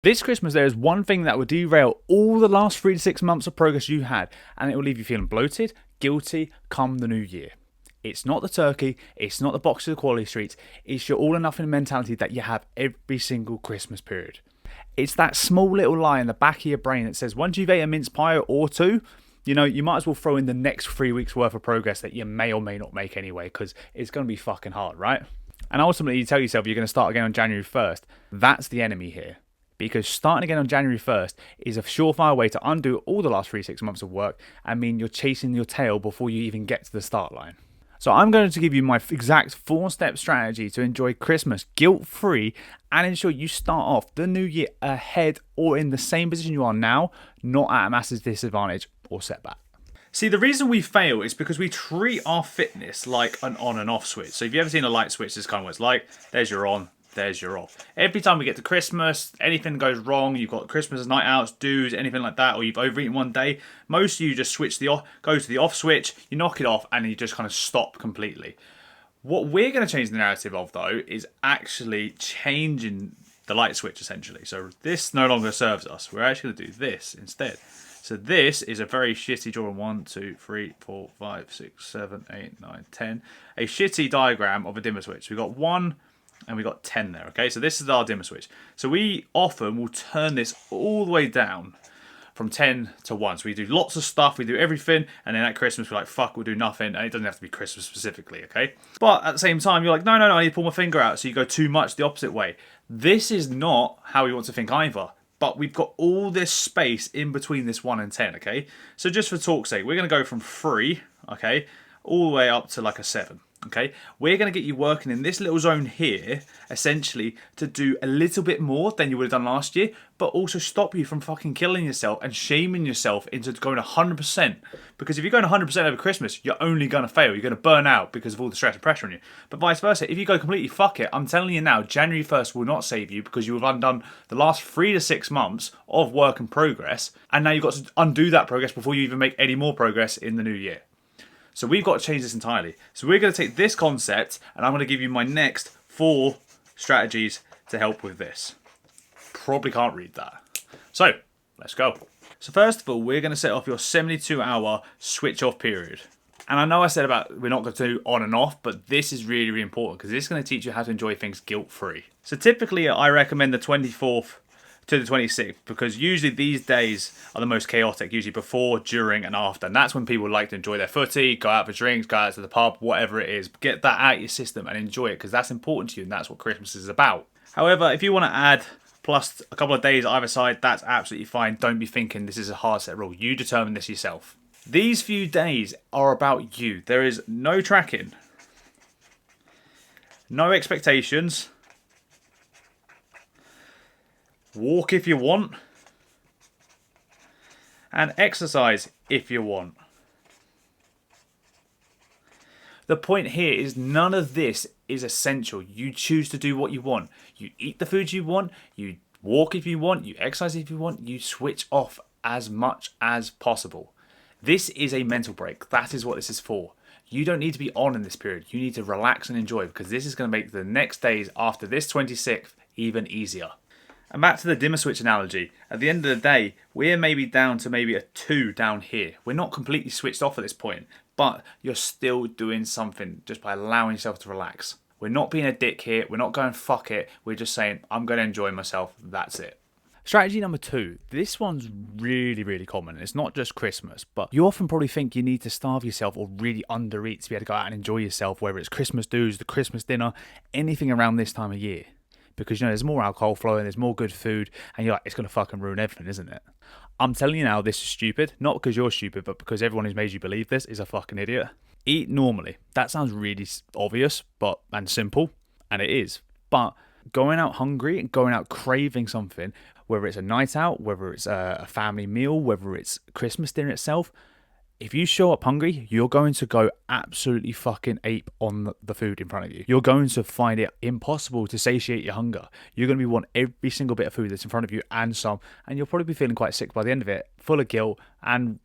This Christmas, there is one thing that will derail all the last 3 to 6 months of progress you had, and it will leave you feeling bloated, guilty, come the new year. It's not the turkey, it's not the box of the quality streets, it's your all or nothing mentality that you have every single Christmas period. It's that small little lie in the back of your brain that says once you've ate a mince pie or two, you might as well throw in the next 3 weeks worth of progress that you may or may not make anyway, because it's going to be fucking hard, right? And ultimately, you tell yourself you're going to start again on January 1st. That's the enemy here. Because starting again on January 1st is a surefire way to undo all the last 3 to 6 months of work and mean you're chasing your tail before you even get to the start line. So I'm going to give you my exact 4-step strategy to enjoy Christmas guilt-free and ensure you start off the new year ahead or in the same position you are now, not at a massive disadvantage or setback. See, the reason we fail is because we treat our fitness like an on and off switch. So if you've ever seen a light switch, this is kind of what it's like. There's your on, there's your off. Every time we get to Christmas, anything goes wrong, you've got Christmas night outs, dues, anything like that, or you've overeaten one day, most of you just switch the off, go to the off switch, you knock it off, and you just kind of stop completely. What we're going to change the narrative of, though, is actually changing the light switch, essentially. So this no longer serves us. We're actually going to do this instead. So this is a very shitty drawing. 1, 2, 3, 4, 5, 6, 7, 8, 9, 10. A shitty diagram of a dimmer switch. We've got 1 and we got 10 there, okay? So this is our dimmer switch. So we often will turn this all the way down from 10 to 1. So we do lots of stuff, we do everything, and then at Christmas we're like, fuck, we'll do nothing, and it doesn't have to be Christmas specifically, okay? But at the same time, you're like, no, I need to pull my finger out, so you go too much the opposite way. This is not how we want to think either. But we've got all this space in between this 1 and 10, okay? So just for talk's sake, we're going to go from 3, okay, all the way up to like a 7, okay? We're going to get you working in this little zone here, essentially, to do a little bit more than you would have done last year, but also stop you from fucking killing yourself and shaming yourself into going 100%. Because if you're going 100% over Christmas, you're only going to fail. You're going to burn out because of all the stress and pressure on you. But vice versa, if you go completely fuck it, I'm telling you now, January 1st will not save you because you have undone the last 3 to 6 months of work and progress. And now you've got to undo that progress before you even make any more progress in the new year. So we've got to change this entirely. So we're going to take this concept and I'm going to give you my next 4 strategies to help with this. Probably can't read that. So let's go. So first of all, we're going to set off your 72-hour switch off period. And I know I said about we're not going to do on and off, but this is really, really important because this is going to teach you how to enjoy things guilt-free. So typically I recommend the 24th to the 26th because usually these days are the most chaotic, usually before, during and after. And that's when people like to enjoy their footy, go out for drinks, go out to the pub, whatever it is. Get that out of your system and enjoy it because that's important to you and that's what Christmas is about. However, if you want to add plus a couple of days either side, that's absolutely fine. Don't be thinking this is a hard set rule. You determine this yourself. These few days are about you. There is no tracking, no expectations. Walk if you want, and exercise if you want. The point here is none of this is essential. You choose to do what you want. You eat the food you want, you walk if you want, you exercise if you want, you switch off as much as possible. This is a mental break. That is what this is for. You don't need to be on in this period. You need to relax and enjoy because this is going to make the next days after this 26th even easier. And back to the dimmer switch analogy, at the end of the day, we're maybe down to maybe a 2 down here. We're not completely switched off at this point, but you're still doing something just by allowing yourself to relax. We're not being a dick here, we're not going fuck it, we're just saying, I'm going to enjoy myself, that's it. Strategy number 2, this one's really, really common. It's not just Christmas, but you often probably think you need to starve yourself or really undereat to be able to go out and enjoy yourself, whether it's Christmas dues, the Christmas dinner, anything around this time of year. Because, there's more alcohol flowing, there's more good food, and you're like, it's going to fucking ruin everything, isn't it? I'm telling you now, this is stupid. Not because you're stupid, but because everyone who's made you believe this is a fucking idiot. Eat normally. That sounds really obvious and simple, and it is. But going out hungry and going out craving something, whether it's a night out, whether it's a family meal, whether it's Christmas dinner itself, if you show up hungry, you're going to go absolutely fucking ape on the food in front of you. You're going to find it impossible to satiate your hunger. You're going to want every single bit of food that's in front of you and some, and you'll probably be feeling quite sick by the end of it, full of guilt, and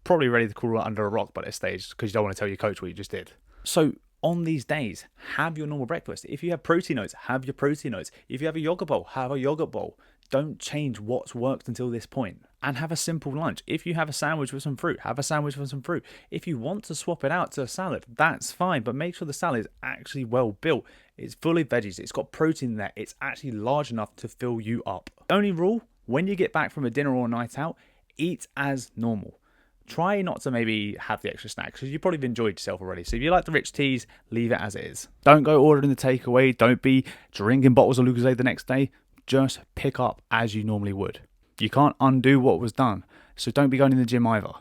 probably ready to crawl under a rock by this stage because you don't want to tell your coach what you just did. So on these days, have your normal breakfast. If you have protein oats, have your protein oats. If you have a yogurt bowl, have a yogurt bowl. Don't change what's worked until this point. And have a simple lunch. If you have a sandwich with some fruit, have a sandwich with some fruit. If you want to swap it out to a salad, that's fine. But make sure the salad is actually well built. It's full of veggies. It's got protein in there. It's actually large enough to fill you up. Only rule, when you get back from a dinner or a night out, eat as normal. Try not to maybe have the extra snacks because you probably have enjoyed yourself already. So if you like the rich teas, leave it as it is. Don't go ordering the takeaway. Don't be drinking bottles of Lucozade the next day. Just pick up as you normally would. You can't undo what was done. So don't be going in the gym either.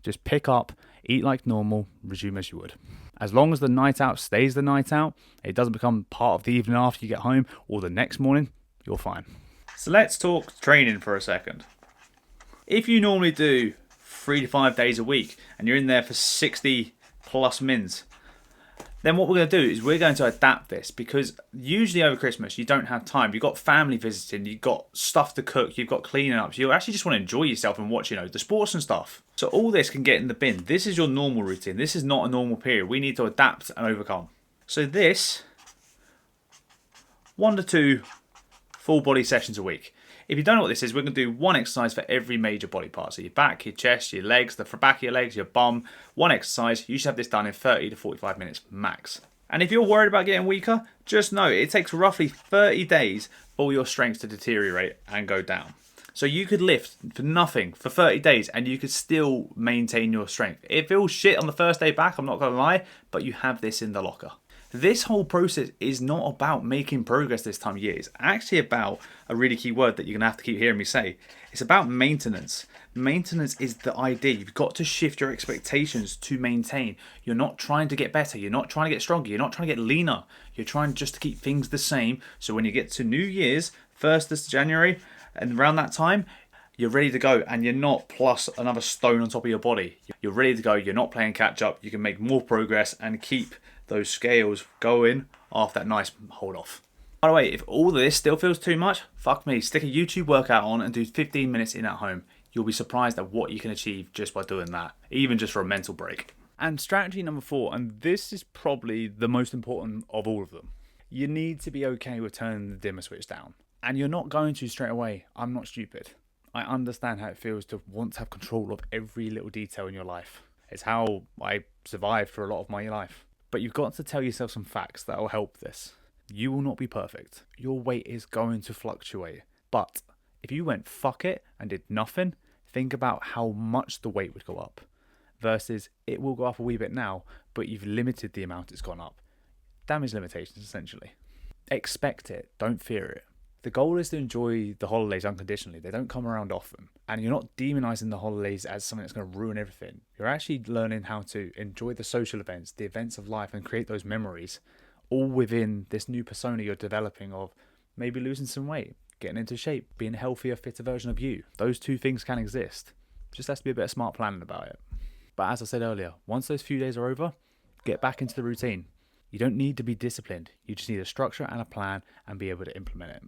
Just pick up, eat like normal, resume as you would. As long as the night out stays the night out, it doesn't become part of the evening after you get home or the next morning, you're fine. So let's talk training for a second. If you normally do 3 to 5 days a week and you're in there for 60 plus mins, then what we're going to do is we're going to adapt this, because usually over Christmas you don't have time. You've got family visiting, you've got stuff to cook, you've got cleaning up. You actually just want to enjoy yourself and watch, the sports and stuff. So all this can get in the bin. This is your normal routine. This is not a normal period. We need to adapt and overcome. So this, 1 to 2 full body sessions a week. If you don't know what this is, we're going to do one exercise for every major body part. So your back, your chest, your legs, the back of your legs, your bum. One exercise. You should have this done in 30 to 45 minutes max. And if you're worried about getting weaker, just know it takes roughly 30 days for your strength to deteriorate and go down. So you could lift for nothing for 30 days and you could still maintain your strength. It feels shit on the first day back, I'm not going to lie, but you have this in the locker. This whole process is not about making progress this time of year. It's actually about a really key word that you're going to have to keep hearing me say. It's about maintenance. Maintenance is the idea. You've got to shift your expectations to maintain. You're not trying to get better. You're not trying to get stronger. You're not trying to get leaner. You're trying just to keep things the same. So when you get to New Year's, 1st of January, and around that time, you're ready to go and you're not plus another stone on top of your body. You're ready to go. You're not playing catch up. You can make more progress and keep those scales going after that nice hold off. By the way, if all of this still feels too much, fuck me, stick a YouTube workout on and do 15 minutes in at home. You'll be surprised at what you can achieve just by doing that, even just for a mental break. And strategy number 4, and this is probably the most important of all of them. You need to be okay with turning the dimmer switch down. And you're not going to straight away. I'm not stupid. I understand how it feels to want to have control of every little detail in your life. It's how I survived for a lot of my life. But you've got to tell yourself some facts that will help this. You will not be perfect. Your weight is going to fluctuate. But if you went fuck it and did nothing, think about how much the weight would go up. Versus it will go up a wee bit now, but you've limited the amount it's gone up. Damage limitations, essentially. Expect it. Don't fear it. The goal is to enjoy the holidays unconditionally. They don't come around often. And you're not demonizing the holidays as something that's going to ruin everything. You're actually learning how to enjoy the social events, the events of life, and create those memories, all within this new persona you're developing of maybe losing some weight, getting into shape, being a healthier, fitter version of you. Those two things can exist. Just has to be a bit of smart planning about it. But as I said earlier, once those few days are over, get back into the routine. You don't need to be disciplined. You just need a structure and a plan and be able to implement it.